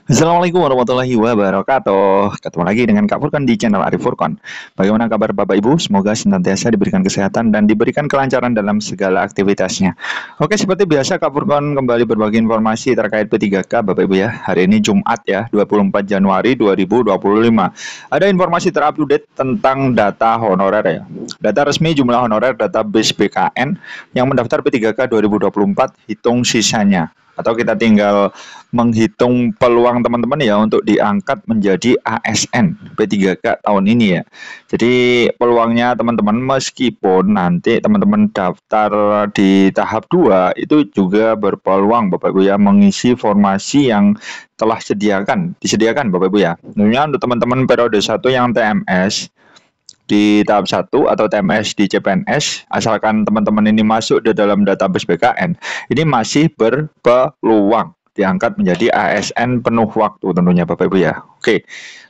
Assalamualaikum warahmatullahi wabarakatuh. Ketemu lagi dengan Kak Furkan di channel Arif Furkan. Bagaimana kabar Bapak Ibu? Semoga senantiasa diberikan kesehatan dan diberikan kelancaran dalam segala aktivitasnya. Oke, seperti biasa Kak Furkan kembali berbagi informasi terkait P3K Bapak Ibu ya. Hari ini Jumat ya, 24 Januari 2025. Ada informasi terupdate tentang data honorer ya. Data resmi jumlah honorer database BKN yang mendaftar P3K 2024, hitung sisanya. Atau kita tinggal menghitung peluang teman-teman ya untuk diangkat menjadi ASN P3K tahun ini ya. Jadi peluangnya teman-teman meskipun nanti teman-teman daftar di tahap 2 itu juga berpeluang Bapak Ibu ya mengisi formasi yang telah disediakan Bapak Ibu ya. Tentunya untuk teman-teman periode 1 yang TMS di tahap 1 atau TMS di CPNS, asalkan teman-teman ini masuk di dalam database BKN, ini masih berpeluang diangkat menjadi ASN penuh waktu tentunya Bapak Ibu ya. Oke.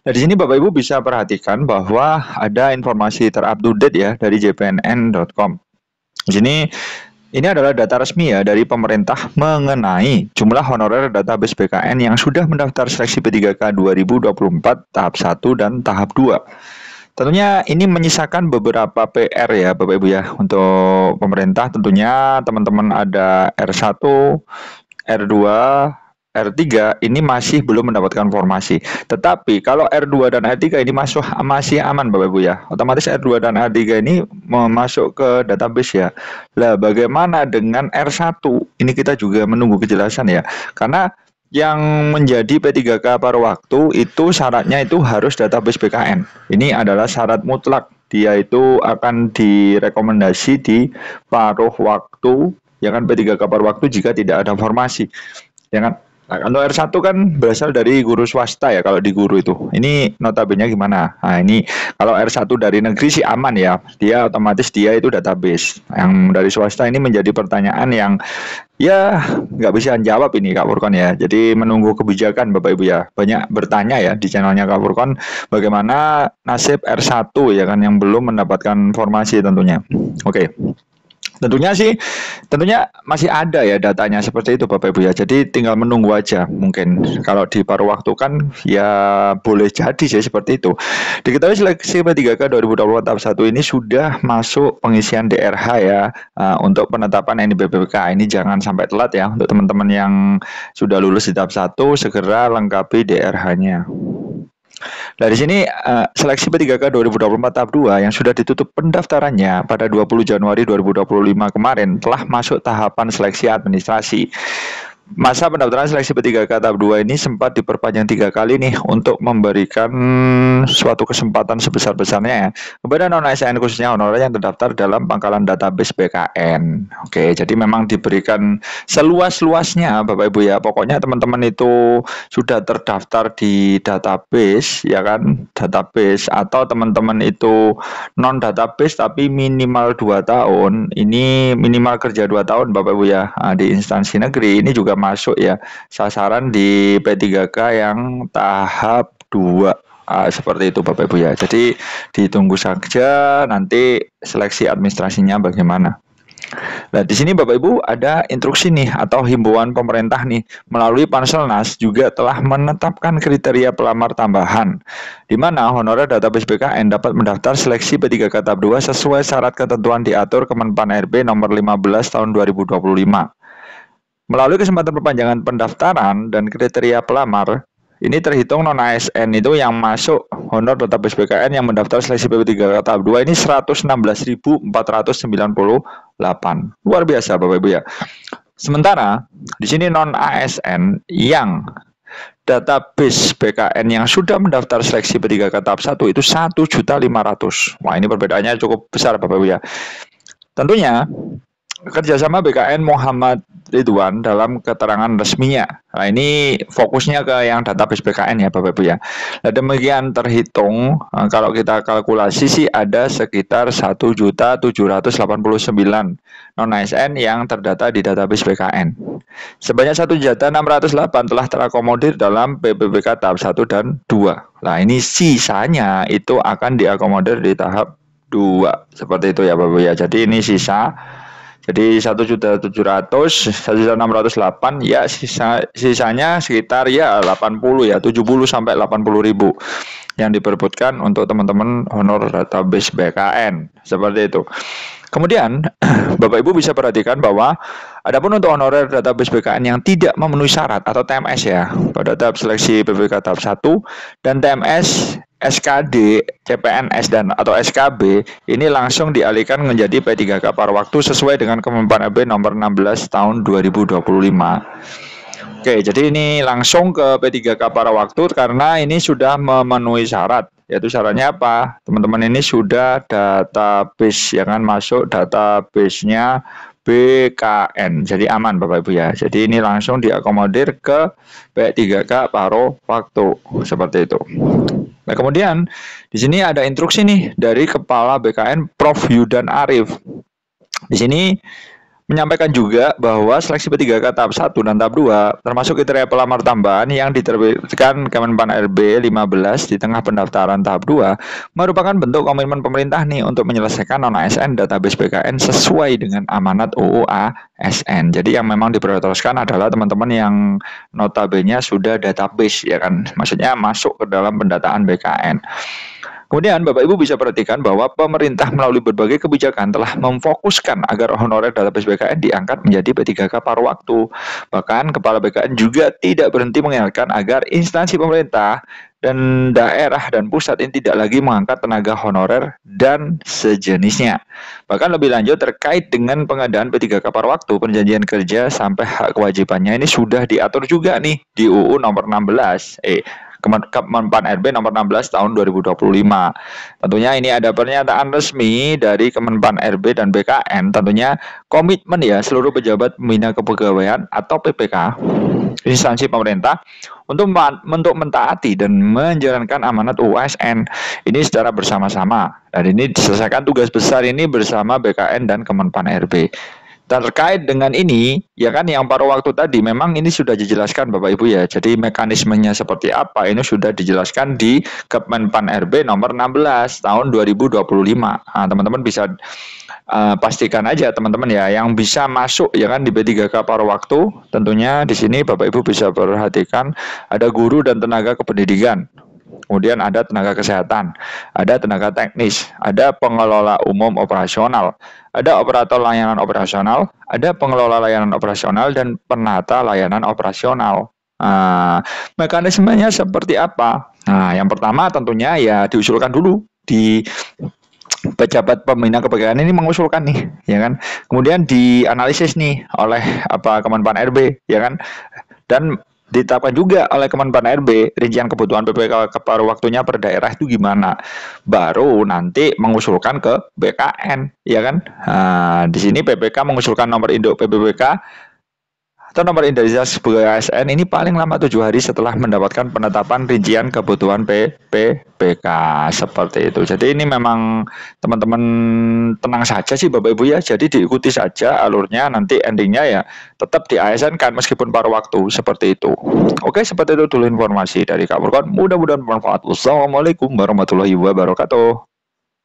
Nah, di sini Bapak Ibu bisa perhatikan bahwa ada informasi terupdate ya dari jpnn.com. Di sini ini adalah data resmi ya dari pemerintah mengenai jumlah honorer database BKN yang sudah mendaftar seleksi P3K 2024 tahap 1 dan tahap 2. Tentunya ini menyisakan beberapa PR ya Bapak Ibu ya untuk pemerintah. Tentunya teman-teman ada R1, R2, R3 ini masih belum mendapatkan formasi. Tetapi kalau R2 dan R3 ini masih aman Bapak Ibu ya. Otomatis R2 dan R3 ini masuk ke database ya. Lah bagaimana dengan R1? Ini kita juga menunggu kejelasan ya. Karena yang menjadi P3K paruh waktu itu syaratnya itu harus database BKN. Ini adalah syarat mutlak. Dia itu akan direkomendasi di paruh waktu, ya kan P3K paruh waktu jika tidak ada formasi. Ya kan? Nah, kalau R1 kan berasal dari guru swasta ya kalau di guru itu. Ini notabene gimana? Nah, ini kalau R1 dari negeri sih aman ya. Dia otomatis dia itu database. Yang dari swasta ini menjadi pertanyaan yang ya nggak bisa jawab ini Kak Furkon ya. Jadi menunggu kebijakan Bapak Ibu ya. Banyak bertanya ya di channelnya Kak Furkon bagaimana nasib R1 ya kan yang belum mendapatkan formasi tentunya. Oke. Tentunya masih ada ya datanya seperti itu Bapak Ibu ya. Jadi tinggal menunggu aja mungkin. Kalau di paruh waktu kan ya boleh jadi sih seperti itu. Diketahui seleksi P3K 2024 tahap 1 ini sudah masuk pengisian DRH ya untuk penetapan NIPBK. Ini jangan sampai telat ya untuk teman-teman yang sudah lulus di tahap 1 segera lengkapi DRH-nya. Nah, di sini seleksi P3K 2024 tahap 2 yang sudah ditutup pendaftarannya pada 20 Januari 2025 kemarin telah masuk tahapan seleksi administrasi. Masa pendaftaran seleksi P3K tahap 2 ini sempat diperpanjang 3 kali nih untuk memberikan suatu kesempatan sebesar-besarnya ya kepada non-ASN khususnya honorer yang terdaftar dalam pangkalan database BKN. Oke, jadi memang diberikan seluas-luasnya Bapak Ibu ya. Pokoknya teman-teman itu sudah terdaftar di database ya kan, database atau teman-teman itu non-database tapi minimal 2 tahun. Ini minimal kerja 2 tahun Bapak Ibu ya di instansi negeri. Ini juga masuk ya sasaran di P3K yang tahap 2 seperti itu Bapak Ibu ya. Jadi ditunggu saja nanti seleksi administrasinya bagaimana. Nah, di sini Bapak Ibu ada instruksi nih atau himbauan pemerintah nih melalui Panselnas juga telah menetapkan kriteria pelamar tambahan di mana honorer database BKN dapat mendaftar seleksi P3K tahap 2 sesuai syarat ketentuan diatur Kemenpan RB nomor 15 tahun 2025. Melalui kesempatan perpanjangan pendaftaran dan kriteria pelamar, ini terhitung non-ASN itu yang masuk honor database BKN yang mendaftar seleksi P3K tahap 2 ini 116.498. Luar biasa Bapak Ibu ya. Sementara di sini non-ASN yang database BKN yang sudah mendaftar seleksi P3K tahap 1 itu 1.500.000. Wah, ini perbedaannya cukup besar Bapak Ibu ya. Tentunya kerjasama BKN Muhammad Ridwan dalam keterangan resminya. Nah, ini fokusnya ke yang database BKN ya Bapak Ibu ya. Nah, demikian terhitung kalau kita kalkulasi sih ada sekitar 1.789 non-ASN yang terdata di database BKN. Sebanyak 1.608 telah terakomodir dalam PPBK tahap 1 dan 2. Nah, ini sisanya itu akan diakomodir di tahap 2. Seperti itu ya Bapak Ibu ya. Jadi ini Jadi 1.700.000, 1.608.000 ya, sisanya sekitar ya 80 ya, 70 sampai 80.000 yang diperebutkan untuk teman-teman honor database BKN seperti itu. Kemudian Bapak Ibu bisa perhatikan bahwa adapun untuk honorer database BKN yang tidak memenuhi syarat atau TMS ya pada tahap seleksi PPK tahap 1 dan TMS SKD, CPNS dan atau SKB ini langsung dialihkan menjadi P3K paruh waktu sesuai dengan Kemenpan RB nomor 16 tahun 2025. Oke, jadi ini langsung ke P3K paruh waktu karena ini sudah memenuhi syarat. Yaitu syaratnya apa? Teman-teman ini sudah database, ya kan, masuk database-nya BKN. Jadi aman Bapak Ibu ya. Jadi ini langsung diakomodir ke P3K paruh waktu seperti itu. Nah, kemudian di sini ada instruksi nih dari Kepala BKN Prof Yudan Arif. Di sini menyampaikan juga bahwa seleksi P3K tahap 1 dan tahap 2 termasuk kriteria pelamar tambahan yang diterbitkan Kemenpan RB 15 di tengah pendaftaran tahap 2 merupakan bentuk komitmen pemerintah nih untuk menyelesaikan non-ASN database BKN sesuai dengan amanat UU ASN. Jadi yang memang diprioritaskan adalah teman-teman yang notabene sudah database, ya kan, maksudnya masuk ke dalam pendataan BKN. Kemudian Bapak Ibu bisa perhatikan bahwa pemerintah melalui berbagai kebijakan telah memfokuskan agar honorer database BKN diangkat menjadi P3K paruh waktu. Bahkan Kepala BKN juga tidak berhenti mengingatkan agar instansi pemerintah dan daerah dan pusat ini tidak lagi mengangkat tenaga honorer dan sejenisnya. Bahkan lebih lanjut terkait dengan pengadaan P3K paruh waktu, perjanjian kerja sampai hak kewajibannya ini sudah diatur juga nih di UU nomor 16. Kemenpan RB nomor 16 tahun 2025. Tentunya ini ada pernyataan resmi dari Kemenpan RB dan BKN, tentunya komitmen ya seluruh pejabat pembina kepegawaian atau PPK instansi pemerintah untuk mentaati dan menjalankan amanat UASN ini secara bersama-sama. Dan ini diselesaikan tugas besar ini bersama BKN dan Kemenpan RB. Terkait dengan ini, ya kan, yang paruh waktu tadi memang ini sudah dijelaskan Bapak Ibu ya. Jadi mekanismenya seperti apa ini sudah dijelaskan di Kemenpan RB nomor 16 tahun 2025. Nah, teman-teman bisa pastikan aja teman-teman ya yang bisa masuk ya kan di P3K paruh waktu. Tentunya di sini Bapak Ibu bisa perhatikan ada guru dan tenaga kependidikan. Kemudian ada tenaga kesehatan, ada tenaga teknis, ada pengelola umum operasional, ada operator layanan operasional, ada pengelola layanan operasional, dan penata layanan operasional. Mekanismenya seperti apa? Nah, yang pertama tentunya ya diusulkan dulu di pejabat pembina kepegawaian ini mengusulkan nih, ya kan. Kemudian dianalisis nih oleh Kemenpan RB, ya kan. Dan ditetapkan juga oleh Kemenpan RB rincian kebutuhan PPK paruh waktunya per daerah itu gimana. Baru nanti mengusulkan ke BKN, ya kan. Di sini PPK mengusulkan nomor induk PPPK atau nomor identitas pegawai ASN ini paling lama 7 hari setelah mendapatkan penetapan rincian kebutuhan PPPK seperti itu. Jadi ini memang teman-teman tenang saja sih Bapak Ibu ya. Jadi diikuti saja alurnya, nanti endingnya ya tetap di ASN kan meskipun paruh waktu seperti itu. Oke, seperti itu dulu informasi dari Kak Furqon. Mudah-mudahan bermanfaat. Wassalamualaikum warahmatullahi wabarakatuh.